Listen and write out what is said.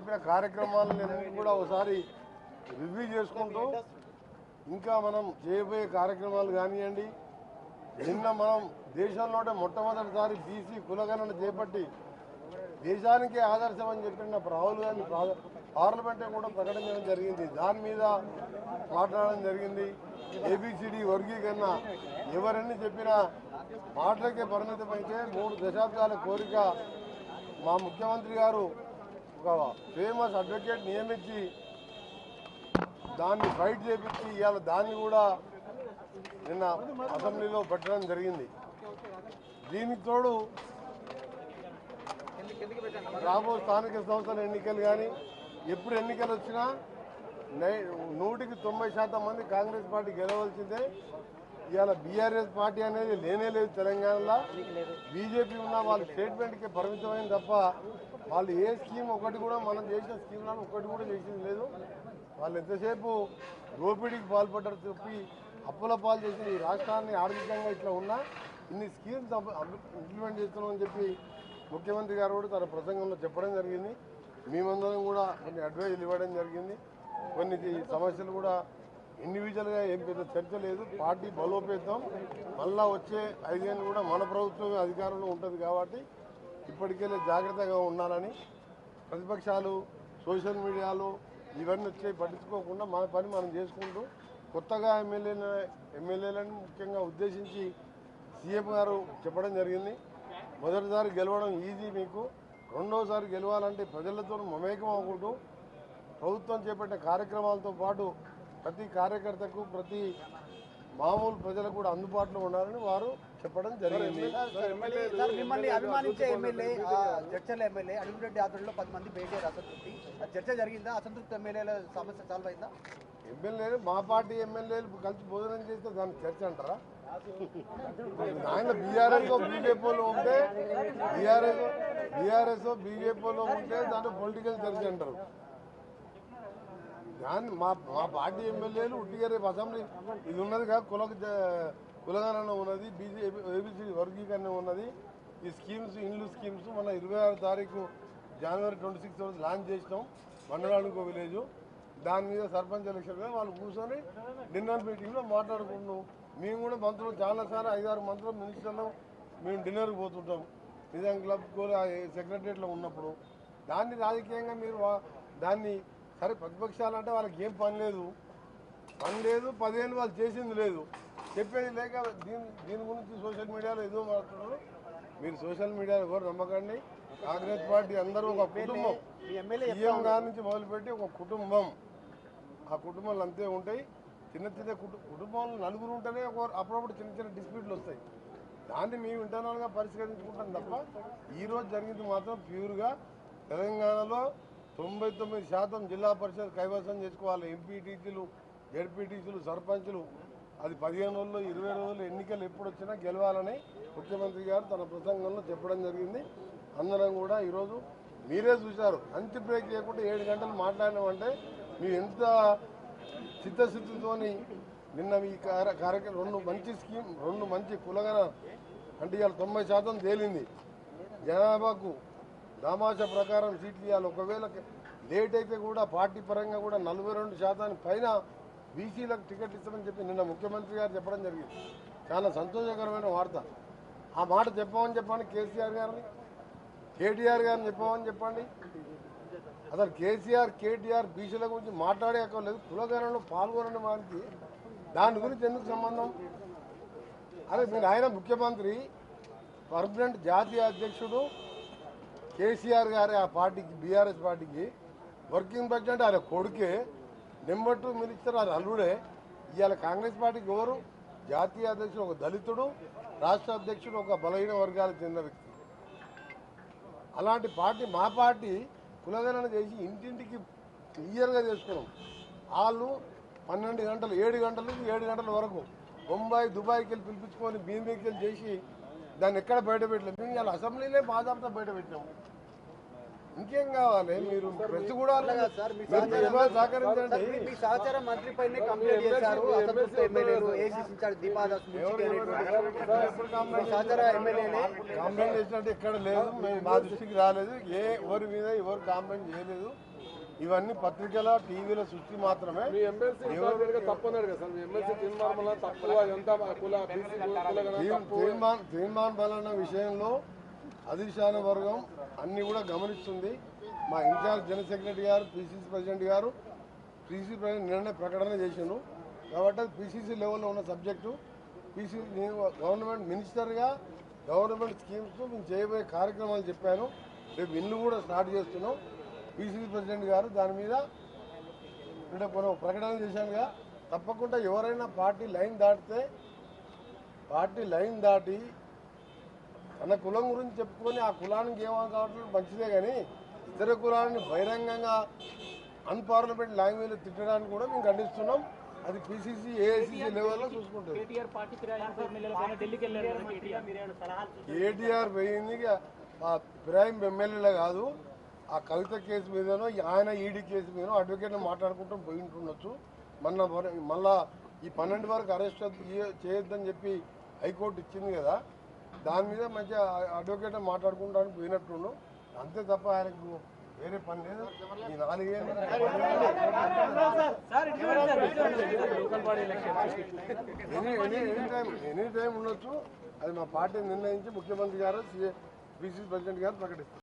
చెప్పిన కార్యక్రమాలను కూడా ఒకసారి రివ్యూ చేసుకుంటూ ఇంకా మనం చేయబోయే కార్యక్రమాలు కానివ్వండి. నిన్న మనం దేశంలోనే మొట్టమొదటిసారి బీసీ కులగణన చేపట్టి దేశానికే ఆదర్శం అని చెప్పిన రాహుల్ గాంధీ పార్లమెంట్లో కూడా ప్రకటించడం జరిగింది. దాని మీద మాట్లాడడం జరిగింది. ఏబిసిడి వర్గీకరణ ఎవరన్నీ చెప్పినా మాటలకే పరిమితమైతే 3 దశాబ్దాల కోరిక మా ముఖ్యమంత్రి గారు ఒక ఫేమస్ అడ్వకేట్ నియమించి దాన్ని ఫైట్ చేపించి ఇవాళ దాన్ని కూడా నిన్న అసెంబ్లీలో పెట్టడం జరిగింది. దీనికి తోడు రాబో స్థానిక సంస్థల ఎన్నికలు కానీ ఎప్పుడు ఎన్నికలు వచ్చినా 100% మంది కాంగ్రెస్ పార్టీ గెలవలసిందే. ఇవాళ బీఆర్ఎస్ పార్టీ అనేది లేనే లేదు తెలంగాణలో. బీజేపీ ఉన్న వాళ్ళ స్టేట్మెంట్కి పరిమితమైంది తప్ప వాళ్ళు ఏ స్కీమ్ ఒకటి కూడా మనం చేసిన స్కీమ్లను ఒకటి కూడా చేసింది లేదు. వాళ్ళు ఎంతసేపు దోపిడీకి పాల్పడ్డారు చెప్పి అప్పుల పాలు చేసి ఈ రాష్ట్రాన్ని ఆర్థికంగా ఇట్లా ఉన్నా ఇన్ని స్కీమ్స్ ఇంప్లిమెంట్ చేస్తున్నామని చెప్పి ముఖ్యమంత్రి గారు కూడా తన ప్రసంగంలో చెప్పడం జరిగింది. మేమందరం కూడా కొన్ని అడ్వైజులు ఇవ్వడం జరిగింది. కొన్ని సమస్యలు కూడా ఇండివిజువల్గా ఏం పెద్ద చర్చ లేదు. పార్టీ బలోపేతం మళ్ళా వచ్చే 5 ఏళ్ళు కూడా మన ప్రభుత్వమే అధికారంలో ఉంటుంది కాబట్టి ఇప్పటికెళ్ళి జాగ్రత్తగా ఉండాలని ప్రతిపక్షాలు సోషల్ మీడియాలో ఇవన్నీ వచ్చి పట్టించుకోకుండా మన పని మనం చేసుకుంటూ కొత్తగా ఎమ్మెల్యేలను ముఖ్యంగా ఉద్దేశించి సీఎం గారు చెప్పడం జరిగింది. మొదటిసారి గెలవడం ఈజీ మీకు, రెండోసారి గెలవాలంటే ప్రజలతో మమేకం అవ్వకుంటూ ప్రభుత్వం చేపట్టిన కార్యక్రమాలతో పాటు ప్రతి కార్యకర్తకు ప్రతి మామూలు ప్రజలకు కూడా అందుబాటులో ఉండాలని వారు చెప్పడం జరిగింది. మిమ్మల్ని అభిమానించే ఎమ్మెల్యే చర్చల ఎమ్మెల్యే అడిగిరెడ్డి ఆధ్వర్యంలో 10 మంది భేటీ అసంతృప్తి చర్చ జరిగిందా? అసంతృప్తి ఎమ్మెల్యేల సమస్య సాల్వ్ అయిందా? ఎమ్మెల్యేలు మా పార్టీ ఎమ్మెల్యేలు కలిసి భోజనం చేస్తే దాన్ని చర్చ అంటారా? ఆయన బీఆర్ఎస్ బీజేపీలో ఉంటే బీఆర్ఎస్ బీజేపీలో ఉంటే దాంట్లో పొలిటికల్ చర్చ అంటారు. దాన్ని మా పార్టీ ఎమ్మెల్యేలు ఉట్టిగా రేపు అసెంబ్లీ ఇది ఉన్నదిగా కులగణన ఉన్నది, ఏబిసి వర్గీకరణ ఉన్నది. ఈ స్కీమ్స్ ఇండ్లు స్కీమ్స్ మన 26 తారీఖు జనవరి 26 రోజు లాంచ్ చేసినాం మండలానికో విలేజ్. దాని మీద సర్పంచ్ ఎలక్షన్ వాళ్ళు కూర్చొని డిన్నర్ మీటింగ్లో మాట్లాడుకుంటున్నాం. మేము కూడా మంత్రులు చాలాసార్లు 5-6 మంత్రులు మినిస్టర్లు మేము డిన్నర్కి పోతుంటాం నిజాం క్లబ్ కూడా సెక్రటరియట్లో ఉన్నప్పుడు. దాన్ని రాజకీయంగా మీరు దాన్ని సరే ప్రతిపక్షాలు అంటే వాళ్ళకి ఏం పని లేదు 10 ఏళ్ళు వాళ్ళు చేసింది లేదు చెప్పేది లేక దీని గురించి సోషల్ మీడియాలో ఏదో మాట్లాడుతున్నారు. మీరు సోషల్ మీడియాలో ఎవరు నమ్మకండి. కాంగ్రెస్ పార్టీ అందరూ ఒక కుటుంబం, సీఎం గారి నుంచి మొదలుపెట్టి ఒక కుటుంబం. ఆ కుటుంబాలు అంతే ఉంటాయి. చిన్న కుటుంబంలో నలుగురు ఉంటేనే అప్పుడప్పుడు చిన్న డిస్ప్యూట్లు వస్తాయి. దాన్ని మేము ఇంటర్నల్గా పరిష్కరించుకుంటాం తప్ప ఈరోజు జరిగింది మాత్రం ప్యూర్గా తెలంగాణలో 99% జిల్లా పరిషత్ కైవసం చేసుకోవాలి. ఎంపీటీసీలు, జడ్పీటీసీలు, సర్పంచులు అది 15 రోజులు 20 రోజులు ఎన్నికలు ఎప్పుడు వచ్చినా గెలవాలని ముఖ్యమంత్రి గారు తన ప్రసంగంలో చెప్పడం జరిగింది. అందరం కూడా ఈరోజు మీరే చూశారు. అంతి బ్రేక్ చేయకుండా 7 గంటలు మాట్లాడినామంటే మేము ఎంత చిత్తశుద్ధితో నిన్న ఈ కార్యక్రమం 2 మంచి స్కీమ్ 2 మంచి కులగన అంటే ఇవాళ 90% తేలింది. జనాభాకు దామాషా ప్రకారం సీట్లు ఇవ్వాలి. ఒకవేళ లేట్ అయితే కూడా పార్టీ పరంగా కూడా 42% పైన బీసీలకు టికెట్ ఇస్తామని చెప్పి నిన్న ముఖ్యమంత్రి గారు చెప్పడం జరిగింది. చాలా సంతోషకరమైన వార్త. ఆ మాట చెప్పమని చెప్పండి కేసీఆర్ గారిని, కేటీఆర్ గారిని చెప్పమని చెప్పండి. అసలు కేటీఆర్ బీసీల గురించి మాట్లాడే లేదు. కులగణనలో పాల్గొనని వారికి దాని గురించి ఎందుకు సంబంధం? అదే మీరు ఆయన ముఖ్యమంత్రి పర్మనెంట్ జాతీయ అధ్యక్షుడు కేసీఆర్ గారి ఆ పార్టీకి బీఆర్ఎస్ పార్టీకి వర్కింగ్ ప్రెసిడెంట్ ఆయన కొడుకే, నెంబర్ 2 మినిస్టర్ ఆయన అల్లుడే. ఇవాళ కాంగ్రెస్ పార్టీకి ఎవరు? జాతీయ అధ్యక్షుడు ఒక దళితుడు, రాష్ట్ర అధ్యక్షుడు ఒక బలహీన వర్గాలకు చెందిన వ్యక్తి. అలాంటి పార్టీ మా పార్టీ కులగణన చేసి ఇంటింటికి క్లియర్గా చేసుకున్నాం. వాళ్ళు 12 గంటలు 7 గంటల నుంచి 7 గంటల వరకు బొంబాయి దుబాయ్కి వెళ్ళి పిలిపించుకొని బీఎంఈకి చేసి దాన్ని ఎక్కడ బయట పెట్టలేదు. మేము ఇవాళ అసెంబ్లీలో బాధాపుతో బయట పెట్టినాము. ఇంకేం కావాలి? మీరు ప్రెస్ కూడా సార్ మీ సహకరించండి. మీ సహచార మంత్రి పైన కంప్లైంట్ చేశారు అసంతృప్త ఎమ్మెల్యేలు ఏసీసీ ఇన్ఛార్జ్ దీపాదాస్ సహచార ఎమ్మెల్యేలే కాంప్లైంట్ చేసినట్టు ఎక్కడ లేదు. మేము మా దృష్టికి రాలేదు. ఎవరి మీద ఎవరు కాంప్లైంట్ చేయలేదు. ఇవన్నీ పత్రికల టీవీల సృష్టి మాత్రమే. తీర్మాన్ బలన విషయంలో అధిష్టాన వర్గం అన్ని కూడా గమనిస్తుంది. మా ఇన్ఛార్జ్ జనరల్ సెక్రటరీ గారు, పిసిసి ప్రెసిడెంట్ గారు, పిసిసి ప్రెసిడెంట్ నిన్న ప్రకటన చేశాను. కాబట్టి అది పిసిసి లెవెల్లో ఉన్న సబ్జెక్టు. నేను గవర్నమెంట్ మినిస్టర్గా గవర్నమెంట్ స్కీమ్స్ మేము చేయబోయే కార్యక్రమాలు చెప్పాను. రేపు ఇల్లు కూడా స్టార్ట్ చేస్తున్నాం. పిసిసి ప్రెసిడెంట్ గారు దాని మీద అంటే మనం ప్రకటన చేశానుగా. తప్పకుండా ఎవరైనా పార్టీ లైన్ దాటి తన కులం గురించి చెప్పుకొని ఆ కులానికి ఏమో కావట్లేదు మంచిదే, కానీ ఇతర కులాన్ని బహిరంగంగా అన్పార్లమెంట్ లాంగ్వేజ్ తిట్టడానికి కూడా మేము ఖండిస్తున్నాం. అది పిసిసి ఏఐసిసి లెవెల్లో చూసుకుంటుంది. కేటీఆర్ పోయింది ఆ ఫిరాయింపు ఎమ్మెల్యేలే కాదు, ఆ కవిత కేసు మీదనో ఆయన ఈడీ కేసు మీదనో అడ్వకేట్ని మాట్లాడుకుంటూ పోయి ఉంటుండొచ్చు. మళ్ళా ఈ 12 వరకు అరెస్ట్ చేయొద్దని చెప్పి హైకోర్టు ఇచ్చింది కదా, దాని మీద మంచిగా అడ్వకేట్ మాట్లాడుకుంటానికి పోయినట్టుండు. అంతే తప్ప ఆయనకు వేరే పని లేదు. ఈ 4 ఏళ్ళు ఎనీ టైం ఉండొచ్చు. అది మా పార్టీ నిర్ణయించి ముఖ్యమంత్రి గారు, పిసిసి ప్రెసిడెంట్ గారు ప్రకటిస్తారు.